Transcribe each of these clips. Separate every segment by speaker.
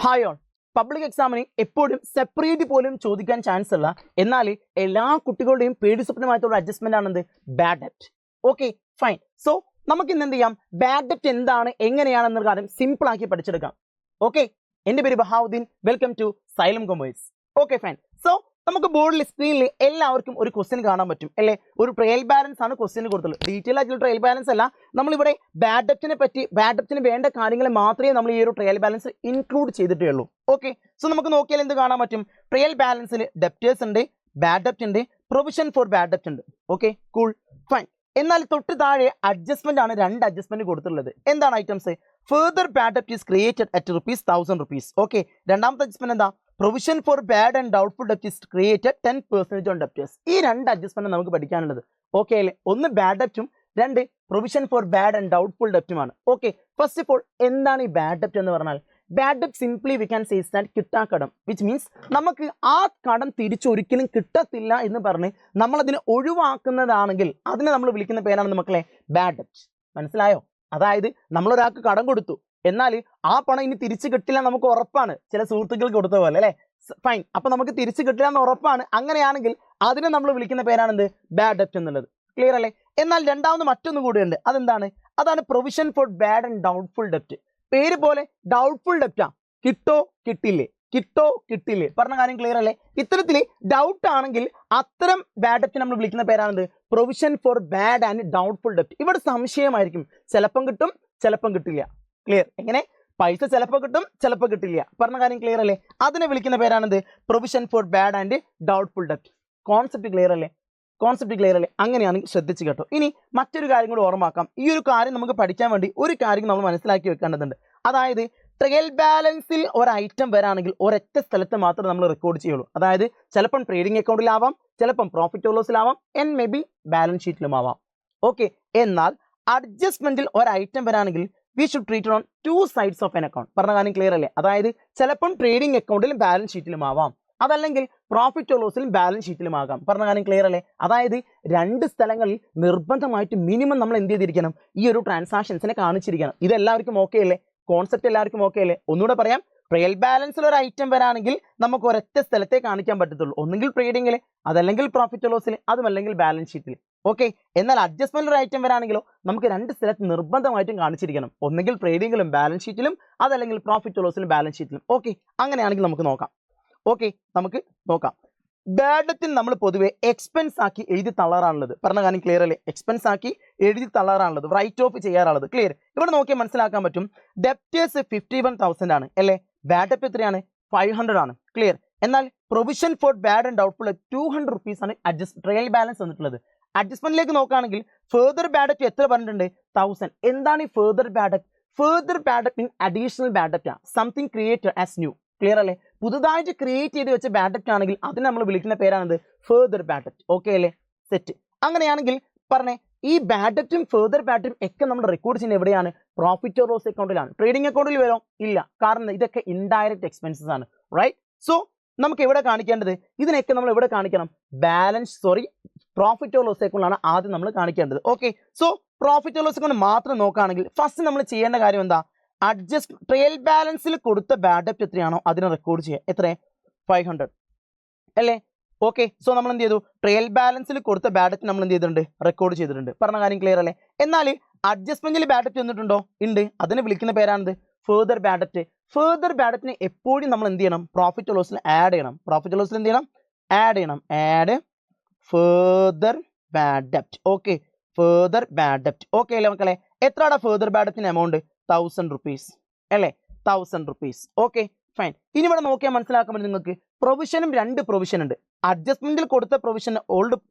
Speaker 1: Hi all. Public എക്സാമിന് എപ്പോഴും separate പോലും ചോദിക്കാൻ ചാൻസ് ഉള്ള എന്നാൽ എല്ലാ കുട്ടികളുടെയും പേടി സ്വപ്നമായിട്ടുള്ള അഡ്ജസ്റ്റ്മെന്റ് ആണെന്ത് ബാഡ് ഡെപ്റ്റ്. Okay fine. സോ നമുക്ക് ഇന്ന് എന്ത് ചെയ്യാം, ബാഡ് ഡെപ്റ്റ് എന്താണ് എങ്ങനെയാണെന്ന കാര്യം സിമ്പിൾ ആക്കി പഠിച്ചെടുക്കാം. ഓക്കെ, എൻ്റെ പേര് Bahauddin. Welcome to Xylem commerce. Okay fine. So നമുക്ക് ബോർഡിൽ സ്ക്രീനിൽ എല്ലാവർക്കും ഒരു ക്വസ്റ്റ്യൻ കാണാൻ പറ്റും അല്ലേ. ഒരു ട്രയൽ ബാലൻസ് ആണ് ക്വസ്റ്റ്യൻ കൊടുത്തുള്ളത്. ഡീറ്റെയിൽ ആയിട്ടുള്ള ട്രയൽ ബാലൻസ് അല്ല, നമ്മളിവിടെ ബാഡ് ഡെപ്റ്റിന് വേണ്ട കാര്യങ്ങൾ മാത്രമേ നമ്മൾ ഈ ഒരു ട്രയൽ ബാലൻസ് ഇൻക്ലൂഡ് ചെയ്തിട്ടേ ഉള്ളൂ. ഓക്കെ, സോ നമുക്ക് നോക്കിയാൽ എന്ത് കാണാൻ പറ്റും, ട്രയൽ ബാലൻസിൽ ഡെപ്റ്റേഴ്സ് ഉണ്ട്, ബാഡ് ഡെപ്റ്റ് ഉണ്ട്, പ്രൊവിഷൻ ഫോർ ബാഡ് ഡെപ്റ്റ് ഉണ്ട്. Okay cool fine. എന്നാൽ തൊട്ട് താഴെ അഡ്ജസ്റ്റ്മെന്റ് ആണ്, രണ്ട് അഡ്ജസ്റ്റ്മെന്റ് കൊടുത്തിട്ടുള്ളത്. എന്താണ് ഐറ്റംസ്? ഫർദർ ബാഡ് ഡെപ്റ്റ് ഈസ് ക്രിയേറ്റഡ് അറ്റ് ₹1000. ഓക്കെ, രണ്ടാമത്തെ അഡ്ജസ്റ്റ്മെന്റ് എന്താ? Provision for bad and doubtful ഡെപ്റ്റ് ഈസ് ക്രിയേറ്റഡ് 10% ഓൺ ഡെപ്റ്റേഴ്സ്. ഈ രണ്ട് അഡ്ജസ്റ്റ്മെന്റ് നമുക്ക് പഠിക്കാനുള്ളത്. ഓക്കെ അല്ലേ? ഒന്ന് ബാഡ് ഡെപ്റ്റും രണ്ട് provision for bad and doubtful ഡെപ്റ്റുമാണ്. ഓക്കെ, ഫസ്റ്റ് ഓഫ് ഓൾ എന്താണ് ഈ ബാഡ് ഡെപ്റ്റ് എന്ന് പറഞ്ഞാൽ? ബാഡ് ഡെപ്റ്റ് simply we can says that കിട്ടാക്കടം, വിച്ച് മീൻസ് നമുക്ക് ആ കടം തിരിച്ചൊരിക്കലും കിട്ടത്തില്ല എന്ന് പറഞ്ഞ് നമ്മളതിനെ ഒഴിവാക്കുന്നതാണെങ്കിൽ അതിനെ നമ്മൾ വിളിക്കുന്ന പേരാണ് മക്കളെ ബാഡ് ഡെപ്റ്റ്. മനസ്സിലായോ? അതായത് നമ്മളൊരാൾക്ക് കടം കൊടുത്തു, എന്നാൽ ആ പണം ഇനി തിരിച്ചു കിട്ടില്ല നമുക്ക് ഉറപ്പാണ്. ചില സുഹൃത്തുക്കൾക്ക് കൊടുത്ത പോലെ അല്ലെ. ഫൈൻ, അപ്പൊ നമുക്ക് തിരിച്ചു കിട്ടില്ല എന്ന് ഉറപ്പാണ്. അങ്ങനെയാണെങ്കിൽ അതിനെ നമ്മൾ വിളിക്കുന്ന പേരാണെന്ത്? ബാഡ് ഡെപ്റ്റ് എന്നുള്ളത്. ക്ലിയർ അല്ലേ? എന്നാൽ രണ്ടാമത് മറ്റൊന്നും കൂടിയുണ്ട്. അതെന്താണ്? അതാണ് provision for bad and doubtful ഡെപ്റ്റ്. പേര് പോലെ ഡൗട്ട്ഫുൾ ഡെപ്റ്റാ. കിട്ടോ കിട്ടില്ലേ, കിട്ടോ കിട്ടില്ലേ, പറഞ്ഞ കാര്യം ക്ലിയർ അല്ലേ? ഇത്തരത്തിൽ ഡൗട്ട് ആണെങ്കിൽ അത്തരം ബാഡ് ഡെപ്റ്റ് നമ്മൾ വിളിക്കുന്ന പേരാണെന്ത്? Provision for bad and doubtful ഡെപ്റ്റ്. ഇവിടെ സംശയമായിരിക്കും, ചിലപ്പം കിട്ടും ചിലപ്പം കിട്ടില്ല. ക്ലിയർ? എങ്ങനെ? പൈസ ചിലപ്പോൾ കിട്ടും ചിലപ്പോൾ കിട്ടില്ല, പറഞ്ഞ കാര്യം ക്ലിയർ അല്ലേ? അതിനെ വിളിക്കുന്ന പേരാണെന്ത്? Provision for bad and doubtful ഡെപ്റ്റ്. കോൺസെപ്റ്റ് ക്ലിയർ അല്ലേ? കോൺസെപ്റ്റ് ക്ലിയർ അല്ലേ? അങ്ങനെയാണെങ്കിൽ ശ്രദ്ധിച്ച് കേട്ടോ. ഇനി മറ്റൊരു കാര്യം കൂടി ഓർമ്മാക്കാം. ഈ ഒരു കാര്യം നമുക്ക് പഠിക്കാൻ വേണ്ടി ഒരു കാര്യം നമ്മൾ മനസ്സിലാക്കി വെക്കേണ്ടതുണ്ട്. അതായത് ട്രയൽ ബാലൻസിൽ ഒരു ഐറ്റം വരാണെങ്കിൽ ഒരൊറ്റ സ്ഥലത്ത് മാത്രമേ നമ്മൾ റെക്കോർഡ് ചെയ്യുള്ളൂ. അതായത് ചിലപ്പം ട്രേഡിംഗ് അക്കൗണ്ടിലാവാം, ചിലപ്പം പ്രോഫിറ്റ് ഓർ ലോസിലാവാം, ആൻഡ് മേ ബി ബാലൻസ് ഷീറ്റിലും ആവാം. ഓക്കെ, എന്നാൽ അഡ്ജസ്റ്റ്മെന്റിൽ ഒരു ഐറ്റം വരാണെങ്കിൽ we should treat on two sides of an account. പറഞ്ഞ കാര്യം ക്ലിയർ അല്ലേ? അതായത് ചിലപ്പം ട്രേഡിംഗ് അക്കൗണ്ടിലും ബാലൻസ് ഷീറ്റിലും ആവാം, അതല്ലെങ്കിൽ പ്രോഫിറ്റ് ഓർ ലോസിലും ബാലൻസ് ഷീറ്റിലും ആകാം. പറഞ്ഞ കാര്യം ക്ലിയർ അല്ലേ? അതായത് രണ്ട് സ്ഥലങ്ങളിൽ നിർബന്ധമായിട്ട് മിനിമം നമ്മൾ എന്ത് ചെയ്തിരിക്കണം? ഈ ഒരു ട്രാൻസാക്ഷൻസിനെ കാണിച്ചിരിക്കണം. ഇത് എല്ലാവർക്കും ഓക്കെ അല്ലേ? കോൺസെപ്റ്റ് എല്ലാവർക്കും ഓക്കെ അല്ലേ? ഒന്നുകൂടെ പറയാം. ട്രയൽ ബാലൻസിൽ ഒരു ഐറ്റം വരാണെങ്കിൽ നമുക്ക് ഒരൊറ്റ സ്ഥലത്തെ കാണിക്കാൻ പറ്റത്തുള്ളൂ. ഒന്നുകിൽ ട്രേഡിംഗിൽ, അതല്ലെങ്കിൽ പ്രോഫിറ്റ് ഓർ ലോസിൽ, അതുമല്ലെങ്കിൽ ബാലൻസ് ഷീറ്റിൽ. ഓക്കെ, എന്നാൽ അഡ്ജസ്റ്റ്മെന്റ് ഒരു ഐറ്റം വരാണെങ്കിലോ നമുക്ക് രണ്ട് സ്ഥലത്ത് നിർബന്ധമായിട്ടും കാണിച്ചിരിക്കണം. ഒന്നുകിൽ ട്രേഡിംഗിലും ബാലൻസ് ഷീറ്റിലും, അതല്ലെങ്കിൽ പ്രോഫിറ്റ് ഓർ ലോസിലും ബാലൻസ് ഷീറ്റിലും. ഓക്കെ, അങ്ങനെയാണെങ്കിൽ നമുക്ക് നോക്കാം. ഓക്കെ, നമുക്ക് നോക്കാം. ബാഡ് ഡെപ്റ്റിൽ നമ്മൾ പൊതുവെ എക്സ്പെൻസ് ആക്കി എഴുതി തള്ളാറാണുള്ളത്. പറഞ്ഞ കാര്യം ക്ലിയർ അല്ലേ? എക്സ്പെൻസ് ആക്കി എഴുതി തള്ളാറാണുള്ളത്, റൈറ്റ് ഓഫ് ചെയ്യാറുള്ളത്. ക്ലിയർ? ഇവിടെ നോക്കിയാൽ മനസ്സിലാക്കാൻ പറ്റും. ഡെപ്റ്റേഴ്സ് 51,000 ആണ് അല്ലേ. ബാഡ് ഡെപ്റ്റ് എത്രയാണ്? 500 ആണ്. ക്ലിയർ? എന്നാൽ provision for bad and doubtful ₹200 ആണ് ട്രയൽ ബാലൻസ് വന്നിട്ടുള്ളത്. അഡ്ജസ്റ്റ്മെന്റിലേക്ക് നോക്കുകയാണെങ്കിൽ ഫെർദർ ബാഡ് ഡെപ്റ്റ് എത്ര പറഞ്ഞിട്ടുണ്ട്? 1000. എന്താണ് ഈ ഫെർദർ ബാഡ് ഡെപ്റ്റ്? Further bad ഡെപ്റ്റ് additional bad ഡെപ്റ്റ്, something created as new. Clear അല്ലേ? പുതുതായിട്ട് ക്രിയേറ്റ് ചെയ്ത് വെച്ച ബാഡ് ഡെപ്റ്റ് ആണെങ്കിൽ അതിന് നമ്മൾ വിളിക്കുന്ന പേരാണത് ഫെർദർ ബാഡ് ഡെപ്റ്റ്. ഓക്കെ അല്ലേ? സെറ്റ്. അങ്ങനെയാണെങ്കിൽ പറഞ്ഞേ, ഈ ബാഡ് ഡെപ്റ്റും ഫെർദർ ബാഡ് ഡെപ്റ്റും ഒക്കെ നമ്മൾ റെക്കോർഡ് ചെയ്യുന്നത് എവിടെയാണ്? പ്രോഫിറ്റ് ഓർ ലോസ് അക്കൗണ്ടിലാണ്. ട്രേഡിംഗ് അക്കൗണ്ടിൽ വരും? ഇല്ല, കാരണം ഇതൊക്കെ ഇൻഡയറക്റ്റ് എക്സ്പെൻസസ് ആണ്. റൈറ്റ്? സോ നമുക്ക് എവിടെ കാണിക്കേണ്ടത്? ഇതിനൊക്കെ നമ്മൾ എവിടെ കാണിക്കണം? പ്രോഫിറ്റ് ഓർ ലോസ് അക്കൗണ്ടിലാണ് ആദ്യം നമ്മൾ കാണിക്കേണ്ടത്. Okay, so profit or loss account മാത്രം നോക്കുകയാണെങ്കിൽ ഫസ്റ്റ് നമ്മൾ ചെയ്യേണ്ട കാര്യം എന്താ? ട്രയൽ ബാലൻസിൽ കൊടുത്ത ബാഡ് ഡെപ്റ്റ് എത്രയാണോ അതിനെ റെക്കോർഡ് ചെയ്യുക. എത്ര? 500 അല്ലേ? ഓക്കെ, സോ നമ്മൾ എന്ത് ചെയ്തു? ട്രയൽ ബാലൻസിൽ കൊടുത്ത ബാഡ് ഡെപ്റ്റ് നമ്മൾ എന്ത് ചെയ്തിട്ടുണ്ട്? റെക്കോർഡ് ചെയ്തിട്ടുണ്ട്. പറഞ്ഞ കാര്യം ക്ലിയർ അല്ലേ? എന്നാൽ അഡ്ജസ്റ്റ്മെന്റിൽ ബാഡ് ഡെപ്റ്റ് വന്നിട്ടുണ്ടോ? ഉണ്ട്. അതിനെ വിളിക്കുന്ന പേരാണിത് ഫെർദർ ബാഡ് ഡെപ്റ്റ്. ഫെർദർ ബാഡ് ഡെപ്റ്റിനെ എപ്പോഴും നമ്മൾ എന്ത് ചെയ്യണം? പ്രോഫിറ്റ് ഓർ ലോസിൽ ആഡ് ചെയ്യണം. പ്രോഫിറ്റ് ഓർ ലോസിൽ എന്ത് ചെയ്യണം? ആഡ് ചെയ്യണം. ആഡ് ഫെർദർ ബാഡ് ഡെപ്റ്റ്. ഓക്കെ, ഫെർദർ ബാഡ് ഡെപ്റ്റ്. ഓക്കെ അല്ലേ മക്കളെ? എത്രയാണ് ഫെർദർ ബാഡ് ഡെപ്റ്റിന് എമൗണ്ട്? ₹1000 അല്ലേ? ₹1000. Okay fine. ഇനി ഇവിടെ നോക്കിയാൽ മനസ്സിലാക്കാൻ പറ്റും നിങ്ങൾക്ക് പ്രൊവിഷനും രണ്ട് പ്രൊവിഷൻ ഉണ്ട്. അഡ്ജസ്റ്റ്മെന്റിൽ കൊടുത്ത പ്രൊവിഷൻ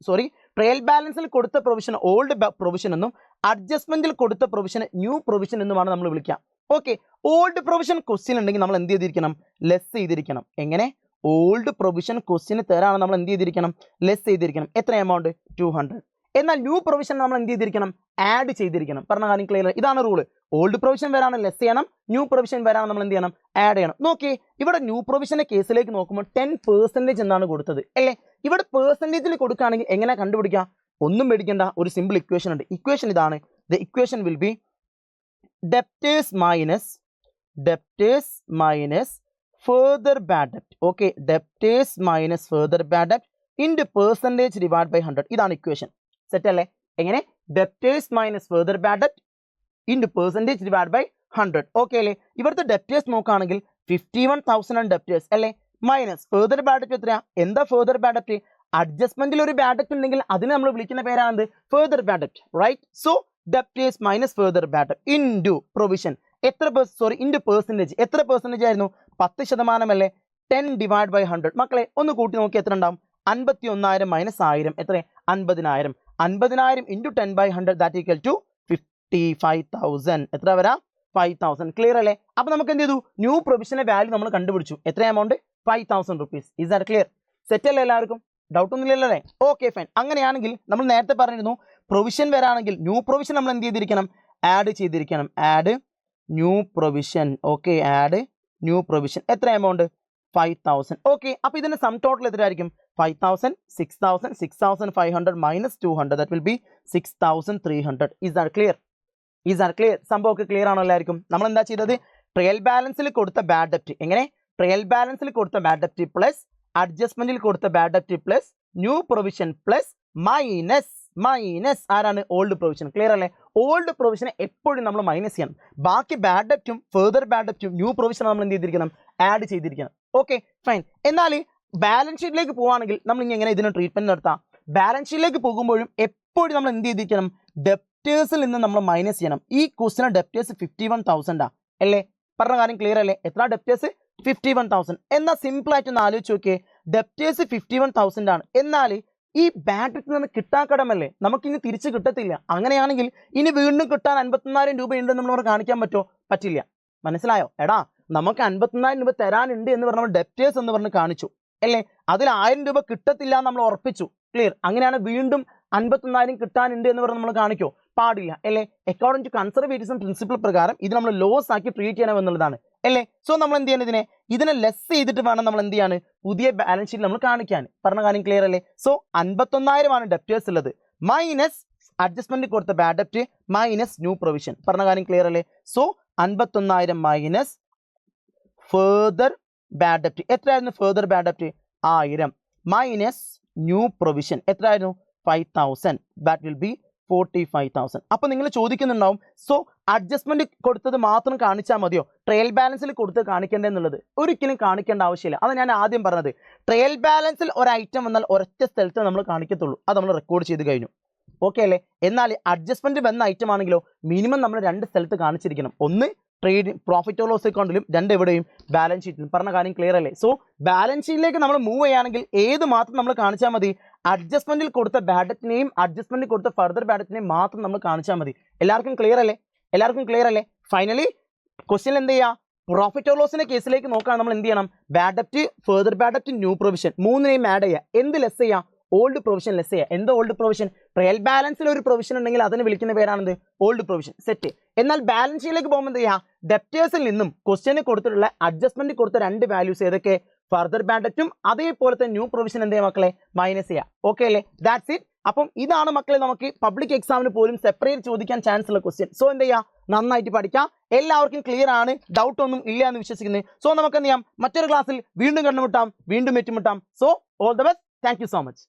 Speaker 1: ട്രയൽ ബാലൻസിൽ കൊടുത്ത പ്രൊവിഷൻ ഓൾഡ് പ്രൊവിഷൻ എന്നും അഡ്ജസ്റ്റ്മെന്റിൽ കൊടുത്ത പ്രൊവിഷൻ ന്യൂ പ്രൊവിഷൻ എന്നുമാണ് നമ്മൾ വിളിക്കുക. ഓക്കെ, ഓൾഡ് പ്രൊവിഷൻ ക്വസ്റ്റ്യൻ ഉണ്ടെങ്കിൽ നമ്മൾ എന്ത് ചെയ്തിരിക്കണം? ലെസ് ചെയ്തിരിക്കണം. എങ്ങനെ? ഓൾഡ് പ്രൊവിഷൻ ക്വസ്റ്റ്യന് തരാണ് നമ്മൾ എന്ത് ചെയ്തിരിക്കണം? ലെസ് ചെയ്തിരിക്കണം. എത്ര എമൗണ്ട്? 200. എന്നാൽ ന്യൂ പ്രൊവിഷൻ നമ്മൾ എന്ത് ചെയ്തിരിക്കണം? ആഡ് ചെയ്തിരിക്കണം. പറഞ്ഞ കാര്യം ക്ലിയർ? ഇതാണ് റൂള്. ഓൾഡ് പ്രൊവിഷൻ വരാണ് ലെസ് ചെയ്യണം, ന്യൂ പ്രൊവിഷൻ വരാണ് നമ്മൾ എന്ത് ചെയ്യണം? ആഡ് ചെയ്യണം. നോക്കി, ഇവിടെ ന്യൂ പ്രൊവിഷന്റെ കേസിലേക്ക് നോക്കുമ്പോൾ 10% എന്നാണ് കൊടുത്തത് അല്ലേ. ഇവിടെ പെർസെന്റേജിൽ കൊടുക്കുകയാണെങ്കിൽ എങ്ങനെ കണ്ടുപിടിക്കാം? ഒന്നും പേടിക്കേണ്ട, ഒരു സിമ്പിൾ ഇക്വേഷൻ ഉണ്ട്. ഇക്വേഷൻ ഇതാണ്. The equation will be debtors minus further bad debt. Okay, debtors minus further bad debt into percentage divided by 100. ഇതാണ് ഇക്വേഷൻ. സെറ്റ് അല്ലേ? എങ്ങനെ? debtors minus further bad debt into percentage divided by 100. Okay അല്ലേ? ഇവിടുത്തെ debtors നോക്കുകയാണെങ്കിൽ 51,000 ആണ് debtors അല്ലേ? Minus further bad ഡെപ്റ്റ് എത്രയാ? എന്താ ഫെർദർ ബാഡ് ഡെപ്റ്റ്? അഡ്ജസ്റ്റ്മെന്റിൽ ഒരു ബാഡ് ഡെപ്റ്റ് ഉണ്ടെങ്കിൽ അതിനെ നമ്മൾ വിളിക്കുന്ന പേരാണ് ഫെർദർ ബാഡ് ഡെപ്റ്റ്, right? So debtors minus further bad ഡെപ്റ്റ് ഇൻറ്റു പ്രൊവിഷൻ. എത്ര ഇൻറ്റു പെർസെൻറ്റേജ്. എത്ര പെർസെൻറ്റേജ് ആയിരുന്നു? 10% അല്ലേ? 10 ഡിവൈഡ് ബൈ 100. മക്കളെ ഒന്ന് കൂട്ടി നോക്കി എത്ര ഉണ്ടാവും? 51,000 മൈനസ് 1000 എത്ര? 50,000. 50,000 into 10 by 100 that equal to 55,000. എത്ര വരാം? 5,000. ക്ലിയർ അല്ലേ? അപ്പൊ നമുക്ക് എന്ത് ചെയ്തു? ന്യൂ പ്രൊവിഷന്റെ വാല്യൂ നമ്മൾ കണ്ടുപിടിച്ചു. എത്ര amount? 5,000 rupees. Is that clear? Set അല്ലേ എല്ലാവർക്കും? ഡൗട്ട് ഒന്നുമില്ലല്ലോ അല്ലേ? Okay fine. അങ്ങനെയാണെങ്കിൽ നമ്മൾ നേരത്തെ പറഞ്ഞിരുന്നു പ്രൊവിഷൻ വരാണെങ്കിൽ ന്യൂ പ്രൊവിഷൻ നമ്മൾ എന്ത് ചെയ്തിരിക്കണം? ആഡ് ചെയ്തിരിക്കണം. Add new provision. Okay, add new provision. എത്ര എമൗണ്ട്? 5,000. ഓക്കെ, അപ്പൊ ഇതിന്റെ സം ടോട്ടൽ എത്രയായിരിക്കും? 5,000, 6,000, 6,500 minus 200 that will be 6,300. Is that clear? Is are clear? സംഭവമൊക്കെ ക്ലിയർ ആണോ എല്ലാവർക്കും? നമ്മൾ എന്താ ചെയ്തത്? ട്രയൽ ബാലൻസിൽ കൊടുത്ത ബാഡ് ഡെപ്റ്റ്. എങ്ങനെ? ട്രയൽ ബാലൻസിൽ കൊടുത്ത ബാഡ് ഡെപ്റ്റ് പ്ലസ് അഡ്ജസ്റ്റ്മെന്റിൽ കൊടുത്ത ബാഡ് ഡെപ്റ്റ് plus new provision plus minus ആരാണ്? Old provision. ക്ലിയർ അല്ലേ? ഓൾഡ് പ്രൊവിഷനെ എപ്പോഴും നമ്മൾ മൈനസ് ചെയ്യണം. ബാക്കി ബാഡ് ഡെപ്റ്റും ഫെർദർ ബാഡ് ഡെപ്റ്റും ന്യൂ പ്രൊവിഷൻ നമ്മൾ എന്ത് ചെയ്തിരിക്കണം? ആഡ് ചെയ്തിരിക്കണം. Okay fine. എന്നാൽ ബാലൻസ് ഷീറ്റിലേക്ക് പോവുകയാണെങ്കിൽ നമ്മൾ ഇനി എങ്ങനെ ഇതിന് ട്രീറ്റ്മെന്റ് നടത്താം? ബാലൻസ് ഷീറ്റിലേക്ക് പോകുമ്പോഴും എപ്പോഴും നമ്മൾ എന്ത് ചെയ്തിരിക്കണം? ഡെപ്റ്റേഴ്സിൽ നിന്ന് നമ്മൾ മൈനസ് ചെയ്യണം. ഈ ക്വസ്റ്റിന് ഡെപ്റ്റേഴ്സ് 51,000 അല്ലേ? പറഞ്ഞ കാര്യം ക്ലിയർ അല്ലേ? എത്ര ഡെപ്റ്റേഴ്സ്? 51,000. എന്നാൽ സിമ്പിൾ ആയിട്ട് ഒന്ന് ആലോചിച്ച് നോക്കിയേ. ഡെപ്റ്റേഴ്സ് 51,000 ആണ്. എന്നാൽ ഈ ബാഡ് ഡെപ്റ്റിൽ നിന്ന് കിട്ടാൻ കടമല്ലേ? നമുക്ക് ഇനി തിരിച്ച് കിട്ടത്തില്ല. അങ്ങനെയാണെങ്കിൽ ഇനി വീണ്ടും കിട്ടാൻ 51,000 രൂപ ഉണ്ടെന്ന് നമ്മളോട് കാണിക്കാൻ പറ്റുമോ? പറ്റില്ല. മനസ്സിലായോ? എടാ, നമുക്ക് 51,000 രൂപ തരാനുണ്ട് എന്ന് പറഞ്ഞ നമ്മൾ ഡെപ്റ്റേഴ്സ് എന്ന് പറഞ്ഞ് കാണിച്ചു അല്ലേ? അതിൽ 1000 രൂപ കിട്ടത്തില്ല നമ്മൾ ഉറപ്പിച്ചു. ക്ലിയർ? അങ്ങനെയാണ് വീണ്ടും 51,000 കിട്ടാനുണ്ട് എന്ന് പറഞ്ഞ് നമ്മൾ കാണിക്കോ? പാടില്ല അല്ലേ? അക്കോർഡിംഗ് ടു കൺസർവേറ്റീവ്സ് പ്രിൻസിപ്പിൾ പ്രകാരം ഇത് നമ്മൾ ലോസ് ആക്കി ട്രീറ്റ് ചെയ്യണം എന്നുള്ളതാണ് അല്ലേ? സോ നമ്മൾ എന്ത് ചെയ്യണം? ഇതിനെ ലെസ് ചെയ്തിട്ട് വേണം നമ്മൾ എന്ത് ചെയ്യാണ്? പുതിയ ബാലൻസ് ഷീറ്റ് നമ്മൾ കാണിക്കാൻ. പറഞ്ഞ കാര്യം ക്ലിയർ അല്ലേ? സോ 51,000 ആണ് ഡെപ്റ്റേഴ്സ് ഉള്ളത്. മൈനസ് അഡ്ജസ്റ്റ്മെന്റ് കൊടുത്ത ബാഡ് ഡെപ്റ്റ് മൈനസ് ന്യൂ പ്രൊവിഷൻ. പറഞ്ഞ കാര്യം ക്ലിയർ അല്ലേ? സോ 51,000 മൈനസ് ഫെർദർ ബാഡ് ഡെപ്റ്റ്. എത്രയായിരുന്നു ഫെർദർ ബാഡ് ഡെപ്റ്റ്? 1000 മൈനസ് ന്യൂ പ്രൊവിഷൻ എത്രയായിരുന്നു? 5,000. That will be 45,000. അപ്പൊ നിങ്ങൾ ചോദിക്കുന്നുണ്ടാവും, സോ അഡ്ജസ്റ്റ്മെന്റ് കൊടുത്തത് മാത്രം കാണിച്ചാൽ മതിയോ? ട്രയൽ ബാലൻസിൽ കൊടുത്ത് കാണിക്കേണ്ടതെന്നുള്ളത് ഒരിക്കലും കാണിക്കേണ്ട ആവശ്യമില്ല. അത് ഞാൻ ആദ്യം പറഞ്ഞത്. ട്രയൽ ബാലൻസിൽ ഒരു ഐറ്റം വന്നാൽ ഒരൊറ്റ സ്ഥലത്ത് നമ്മൾ കാണിക്കത്തുള്ളൂ. അത് നമ്മൾ റെക്കോർഡ് ചെയ്ത് കഴിഞ്ഞു. ഓക്കെ അല്ലേ? എന്നാൽ അഡ്ജസ്റ്റ്മെന്റ് വന്ന ഐറ്റം ആണെങ്കിലോ മിനിമം നമ്മൾ 2 സ്ഥലത്ത് കാണിച്ചിരിക്കണം. ഒന്ന് ട്രേഡ് പ്രോഫിറ്റ് ഓർ ലോസ് അക്കൗണ്ടിലും, 2 എവിടെയും? ബാലൻസ് ഷീറ്റിലും. പറഞ്ഞ കാര്യം ക്ലിയർ അല്ലേ? സോ ബാലൻസ് ഷീറ്റിലേക്ക് നമ്മൾ മൂവ് ചെയ്യുകയാണെങ്കിൽ ഏത് മാത്രം നമ്മൾ കാണിച്ചാൽ മതി? അഡ്ജസ്റ്റ്മെന്റിൽ കൊടുത്ത ബാഡ് ഡെപ്റ്റിനെയും അഡ്ജസ്റ്റ്മെന്റിൽ കൊടുത്ത ഫർദർ ബാഡ് ഡെപ്റ്റിനെയും മാത്രം നമ്മൾ കാണിച്ചാൽ മതി. എല്ലാവർക്കും ക്ലിയർ അല്ലേ? എല്ലാവർക്കും ക്ലിയർ അല്ലേ? ഫൈനലി ക്വസ്റ്റ്യൻ എന്ത് ചെയ്യുക? പ്രോഫിറ്റ് ഓർ ലോസിന്റെ കേസിലേക്ക് നോക്കാൻ നമ്മൾ എന്ത് ചെയ്യണം? ബാഡ് ഡെപ്റ്റ്, ഫർദർ ബാഡ് ഡെപ്റ്റ്, ന്യൂ പ്രൊവിഷൻ മൂന്നിനെയും ആഡ് ചെയ്യുക. എന്ത് ലെസ് ചെയ്യുക? ഓൾഡ് പ്രൊവിഷൻ ലെസ് ചെയ്യുക. എന്താ ഓൾഡ് പ്രൊവിഷൻ? ട്രയൽ ബാലൻസിൽ ഒരു പ്രൊവിഷൻ ഉണ്ടെങ്കിൽ അതിന് വിളിക്കുന്ന പേരാണെന്ത്? Old provision. സെറ്റ്. എന്നാൽ ബാലൻസ് ഷീറ്റിലേക്ക് പോകുമ്പോൾ എന്ത് ചെയ്യുക? ഡെപ്റ്റേഴ്സിൽ നിന്നും ക്വസ്റ്റ്യന് കൊടുത്തിട്ടുള്ള അഡ്ജസ്റ്റ്മെന്റ് കൊടുത്ത 2 വാല്യൂസ് ഏതൊക്കെ? ഫർദർ ബാഡ് ഡെപ്റ്റും അതേപോലത്തെ ന്യൂ പ്രൊവിഷൻ എന്ത് ചെയ്യുക മക്കളെ? മൈനസ് ചെയ്യുക. ഓക്കെ അല്ലേ? That's it. അപ്പം ഇതാണ് മക്കളെ നമുക്ക് പബ്ലിക് എക്സാമിന് പോലും സെപ്പറേറ്റ് ചോദിക്കാൻ ചാൻസ് ഉള്ള ക്വസ്റ്റ്യൻ. സോ എന്ത് ചെയ്യുക? നന്നായിട്ട് പഠിക്കാം. എല്ലാവർക്കും ക്ലിയർ ആണ്, ഡൗട്ട് ഒന്നും ഇല്ല എന്ന് വിശ്വസിക്കുന്നത്. സോ നമുക്ക് എന്ത് ചെയ്യാം? മറ്റൊരു ക്ലാസ്സിൽ വീണ്ടും കണ്ടുമുട്ടാം, വീണ്ടും ഏറ്റുമുട്ടാം. So all the best. Thank you so much.